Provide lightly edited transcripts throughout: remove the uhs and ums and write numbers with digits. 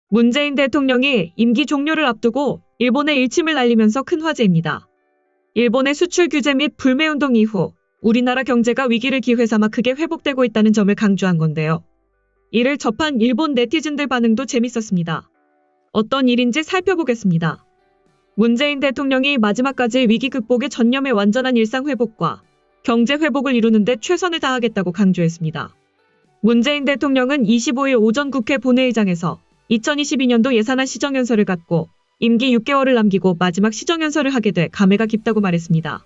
문재인 대통령이 임기 종료를 앞두고 일본의 일침을 날리면서 큰 화제입니다. 일본의 수출 규제 및 불매운동 이후 우리나라 경제가 위기를 기회 삼아 크게 회복되고 있다는 점을 강조한 건데요. 이를 접한 일본 네티즌들 반응도 재밌었습니다. 어떤 일인지 살펴보겠습니다. 문재인 대통령이 마지막까지 위기 극복에 전념해 완전한 일상 회복과 경제 회복을 이루는데 최선을 다하겠다고 강조했습니다. 문재인 대통령은 25일 오전 국회 본회의장에서 2022년도 예산안 시정연설을 갖고 임기 6개월을 남기고 마지막 시정연설을 하게 돼 감회가 깊다고 말했습니다.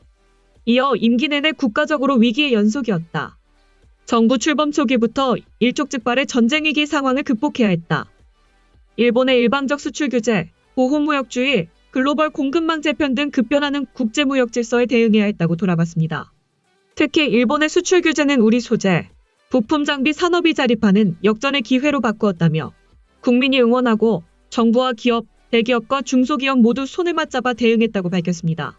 이어 임기 내내 국가적으로 위기의 연속이었다. 정부 출범 초기부터 일촉즉발의 전쟁 위기 상황을 극복해야 했다. 일본의 일방적 수출 규제, 보호무역주의, 글로벌 공급망 재편 등 급변하는 국제무역 질서에 대응해야 했다고 돌아봤습니다. 특히 일본의 수출 규제는 우리 소재, 부품 장비 산업이 자립하는 역전의 기회로 바꾸었다며 국민이 응원하고 정부와 기업, 대기업과 중소기업 모두 손을 맞잡아 대응했다고 밝혔습니다.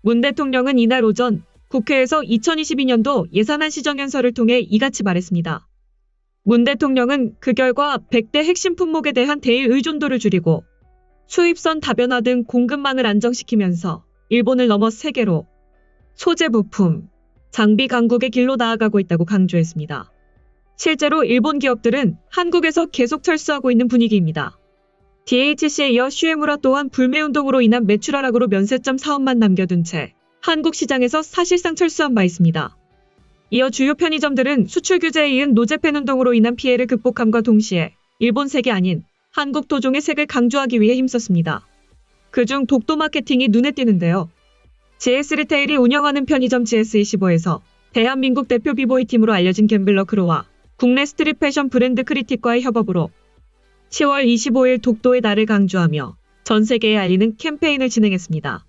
문 대통령은 이날 오전 국회에서 2022년도 예산안 시정연설을 통해 이같이 말했습니다. 문 대통령은 그 결과 100대 핵심 품목에 대한 대일 의존도를 줄이고 수입선 다변화 등 공급망을 안정시키면서 일본을 넘어 세계로 소재 부품, 장비 강국의 길로 나아가고 있다고 강조했습니다. 실제로 일본 기업들은 한국에서 계속 철수하고 있는 분위기입니다. DHC에 이어 슈에무라 또한 불매운동으로 인한 매출 하락으로 면세점 사업만 남겨둔 채 한국 시장에서 사실상 철수한 바 있습니다. 이어 주요 편의점들은 수출 규제에 이은 노재팬 운동으로 인한 피해를 극복함과 동시에 일본 색이 아닌 한국 토종의 색을 강조하기 위해 힘썼습니다. 그중 독도 마케팅이 눈에 띄는데요. GS리테일이 운영하는 편의점 GS25에서 대한민국 대표 비보이팀으로 알려진 갬블러 크루와 국내 스트릿 패션 브랜드 크리틱과의 협업으로 10월 25일 독도의 날을 강조하며 전 세계에 알리는 캠페인을 진행했습니다.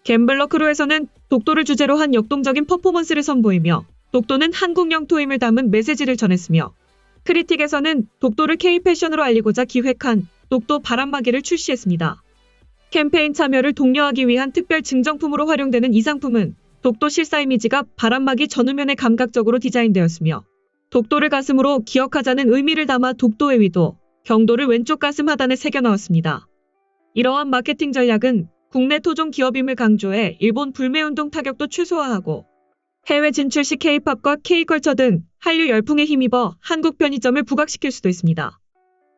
갬블러 크루에서는 독도를 주제로 한 역동적인 퍼포먼스를 선보이며 독도는 한국 영토임을 담은 메시지를 전했으며 크리틱에서는 독도를 K-패션으로 알리고자 기획한 독도 바람막이를 출시했습니다. 캠페인 참여를 독려하기 위한 특별 증정품으로 활용되는 이 상품은 독도 실사 이미지가 바람막이 전후면에 감각적으로 디자인되었으며 독도를 가슴으로 기억하자는 의미를 담아 독도의 위도, 경도를 왼쪽 가슴 하단에 새겨 넣었습니다. 이러한 마케팅 전략은 국내 토종 기업임을 강조해 일본 불매운동 타격도 최소화하고 해외 진출 시 K-팝과 K-컬처 등 한류 열풍에 힘입어 한국 편의점을 부각시킬 수도 있습니다.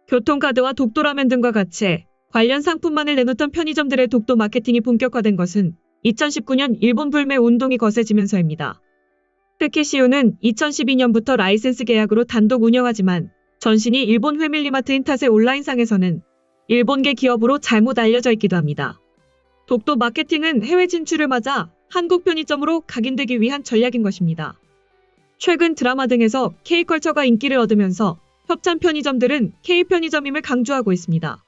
교통카드와 독도라면 등과 같이 관련 상품만을 내놓던 편의점들의 독도 마케팅이 본격화된 것은 2019년 일본 불매 운동이 거세지면서입니다. 특히 CU는 2012년부터 라이센스 계약으로 단독 운영하지만 전신이 일본 회밀리마트인 탓에 온라인상에서는 일본계 기업으로 잘못 알려져 있기도 합니다. 독도 마케팅은 해외 진출을 맞아 한국 편의점으로 각인되기 위한 전략인 것입니다. 최근 드라마 등에서 K컬처가 인기를 얻으면서 협찬 편의점들은 K편의점임을 강조하고 있습니다.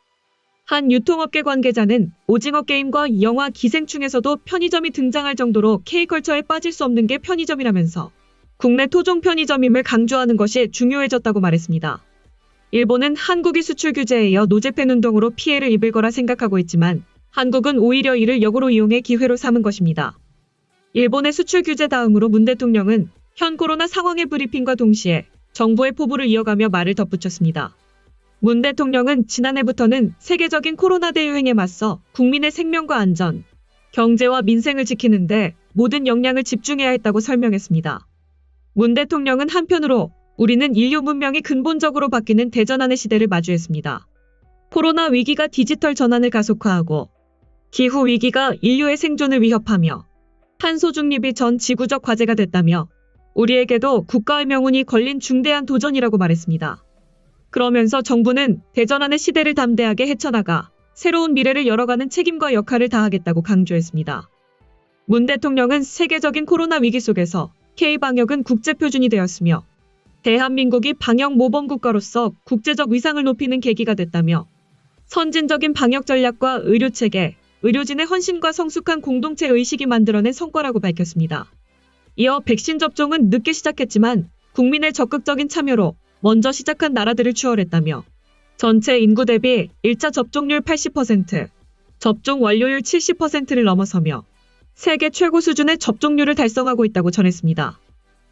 한 유통업계 관계자는 오징어 게임과 영화 기생충에서도 편의점이 등장할 정도로 K컬처에 빠질 수 없는 게 편의점이라면서 국내 토종 편의점임을 강조하는 것이 중요해졌다고 말했습니다. 일본은 한국이 수출 규제에 이어 노재팬 운동으로 피해를 입을 거라 생각하고 있지만 한국은 오히려 이를 역으로 이용해 기회로 삼은 것입니다. 일본의 수출 규제 다음으로 문 대통령은 현 코로나 상황의 브리핑과 동시에 정부의 포부를 이어가며 말을 덧붙였습니다. 문 대통령은 지난해부터는 세계적인 코로나 대유행에 맞서 국민의 생명과 안전, 경제와 민생을 지키는데 모든 역량을 집중해야 했다고 설명했습니다. 문 대통령은 한편으로 우리는 인류 문명이 근본적으로 바뀌는 대전환의 시대를 마주했습니다. 코로나 위기가 디지털 전환을 가속화하고 기후 위기가 인류의 생존을 위협하며 탄소 중립이 전 지구적 과제가 됐다며 우리에게도 국가의 명운이 걸린 중대한 도전이라고 말했습니다. 그러면서 정부는 대전환의 시대를 담대하게 헤쳐나가 새로운 미래를 열어가는 책임과 역할을 다하겠다고 강조했습니다. 문 대통령은 세계적인 코로나 위기 속에서 K-방역은 국제표준이 되었으며 대한민국이 방역 모범국가로서 국제적 위상을 높이는 계기가 됐다며 선진적인 방역 전략과 의료체계, 의료진의 헌신과 성숙한 공동체 의식이 만들어낸 성과라고 밝혔습니다. 이어 백신 접종은 늦게 시작했지만 국민의 적극적인 참여로 먼저 시작한 나라들을 추월했다며 전체 인구 대비 1차 접종률 80%, 접종 완료율 70%를 넘어서며 세계 최고 수준의 접종률을 달성하고 있다고 전했습니다.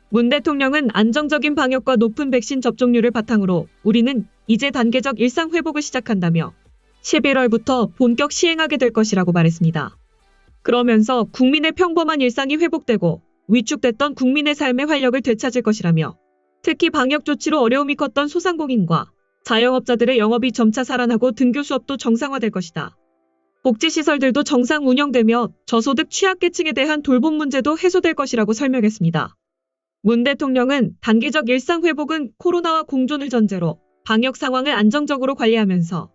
문 대통령은 안정적인 방역과 높은 백신 접종률을 바탕으로 우리는 이제 단계적 일상 회복을 시작한다며 11월부터 본격 시행하게 될 것이라고 말했습니다. 그러면서 국민의 평범한 일상이 회복되고 위축됐던 국민의 삶의 활력을 되찾을 것이라며 특히 방역 조치로 어려움이 컸던 소상공인과 자영업자들의 영업이 점차 살아나고 등교 수업도 정상화될 것이다. 복지시설들도 정상 운영되며 저소득 취약계층에 대한 돌봄 문제도 해소될 것이라고 설명했습니다. 문 대통령은 단기적 일상 회복은 코로나와 공존을 전제로 방역 상황을 안정적으로 관리하면서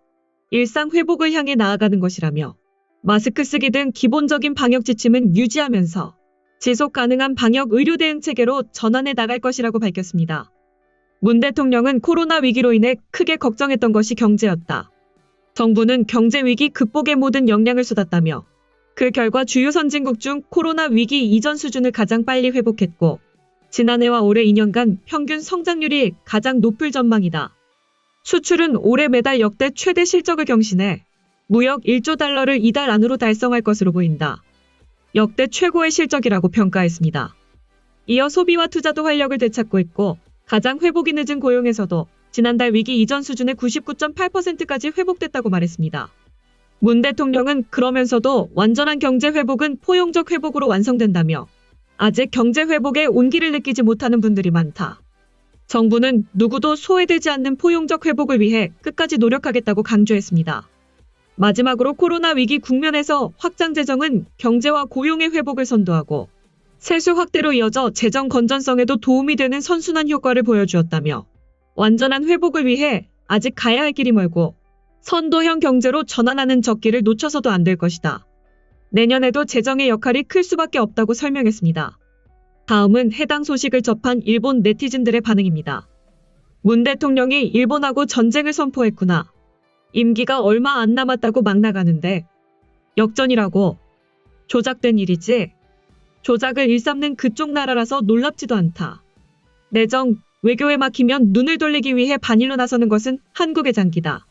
일상 회복을 향해 나아가는 것이라며 마스크 쓰기 등 기본적인 방역 지침은 유지하면서 지속 가능한 방역 의료 대응 체계로 전환해 나갈 것이라고 밝혔습니다. 문 대통령은 코로나 위기로 인해 크게 걱정했던 것이 경제였다. 정부는 경제 위기 극복에 모든 역량을 쏟았다며 그 결과 주요 선진국 중 코로나 위기 이전 수준을 가장 빨리 회복했고 지난해와 올해 2년간 평균 성장률이 가장 높을 전망이다. 수출은 올해 매달 역대 최대 실적을 경신해 무역 1조 달러를 이달 안으로 달성할 것으로 보인다. 역대 최고의 실적이라고 평가했습니다. 이어 소비와 투자도 활력을 되찾고 있고 가장 회복이 늦은 고용에서도 지난달 위기 이전 수준의 99.8%까지 회복됐다고 말했습니다. 문 대통령은 그러면서도 완전한 경제 회복은 포용적 회복으로 완성된다며 아직 경제 회복에 온기를 느끼지 못하는 분들이 많다. 정부는 누구도 소외되지 않는 포용적 회복을 위해 끝까지 노력하겠다고 강조했습니다. 마지막으로 코로나 위기 국면에서 확장 재정은 경제와 고용의 회복을 선도하고 세수 확대로 이어져 재정 건전성에도 도움이 되는 선순환 효과를 보여주었다며 완전한 회복을 위해 아직 가야 할 길이 멀고 선도형 경제로 전환하는 적기를 놓쳐서도 안 될 것이다. 내년에도 재정의 역할이 클 수밖에 없다고 설명했습니다. 다음은 해당 소식을 접한 일본 네티즌들의 반응입니다. 문 대통령이 일본하고 전쟁을 선포했구나. 임기가 얼마 안 남았다고 막 나가는데 역전이라고. 조작된 일이지. 조작을 일삼는 그쪽 나라라서 놀랍지도 않다. 내정, 외교에 막히면 눈을 돌리기 위해 반일로 나서는 것은 한국의 장기다.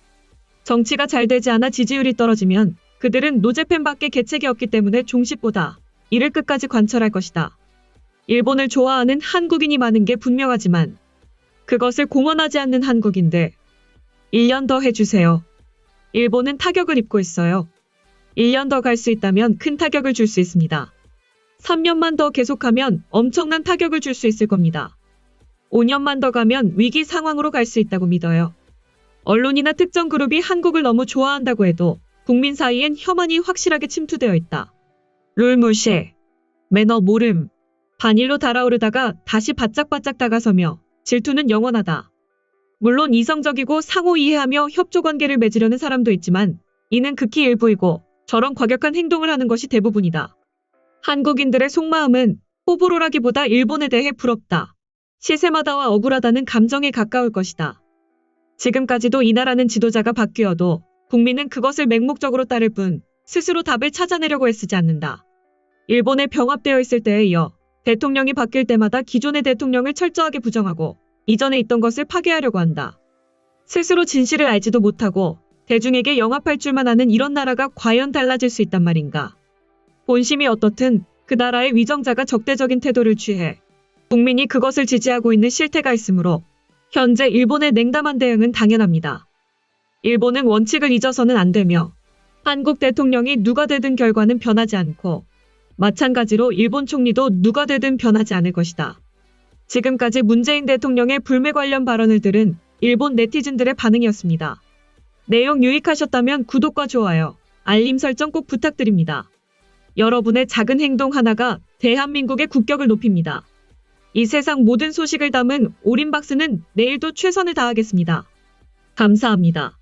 정치가 잘 되지 않아 지지율이 떨어지면 그들은 노제팬밖에 계책이 없기 때문에 종식보다 이를 끝까지 관철할 것이다. 일본을 좋아하는 한국인이 많은 게 분명하지만 그것을 공언하지 않는 한국인들 1년 더 해주세요. 일본은 타격을 입고 있어요. 1년 더 갈 수 있다면 큰 타격을 줄 수 있습니다. 3년만 더 계속하면 엄청난 타격을 줄 수 있을 겁니다. 5년만 더 가면 위기 상황으로 갈 수 있다고 믿어요. 언론이나 특정 그룹이 한국을 너무 좋아한다고 해도 국민 사이엔 혐한이 확실하게 침투되어 있다. 룰 무시, 매너 모름, 반일로 달아오르다가 다시 바짝바짝 다가서며 질투는 영원하다. 물론 이성적이고 상호 이해하며 협조 관계를 맺으려는 사람도 있지만 이는 극히 일부이고 저런 과격한 행동을 하는 것이 대부분이다. 한국인들의 속마음은 호불호라기보다 일본에 대해 부럽다. 시세마다와 억울하다는 감정에 가까울 것이다. 지금까지도 이 나라는 지도자가 바뀌어도 국민은 그것을 맹목적으로 따를 뿐 스스로 답을 찾아내려고 애쓰지 않는다. 일본에 병합되어 있을 때에 이어 대통령이 바뀔 때마다 기존의 대통령을 철저하게 부정하고 이전에 있던 것을 파괴하려고 한다. 스스로 진실을 알지도 못하고 대중에게 영합할 줄만 아는 이런 나라가 과연 달라질 수 있단 말인가. 본심이 어떻든 그 나라의 위정자가 적대적인 태도를 취해 국민이 그것을 지지하고 있는 실태가 있으므로 현재 일본의 냉담한 대응은 당연합니다. 일본은 원칙을 잊어서는 안 되며 한국 대통령이 누가 되든 결과는 변하지 않고 마찬가지로 일본 총리도 누가 되든 변하지 않을 것이다. 지금까지 문재인 대통령의 불매 관련 발언을 들은 일본 네티즌들의 반응이었습니다. 내용 유익하셨다면 구독과 좋아요, 알림 설정 꼭 부탁드립니다. 여러분의 작은 행동 하나가 대한민국의 국격을 높입니다. 이 세상 모든 소식을 담은 올인박스는 내일도 최선을 다하겠습니다. 감사합니다.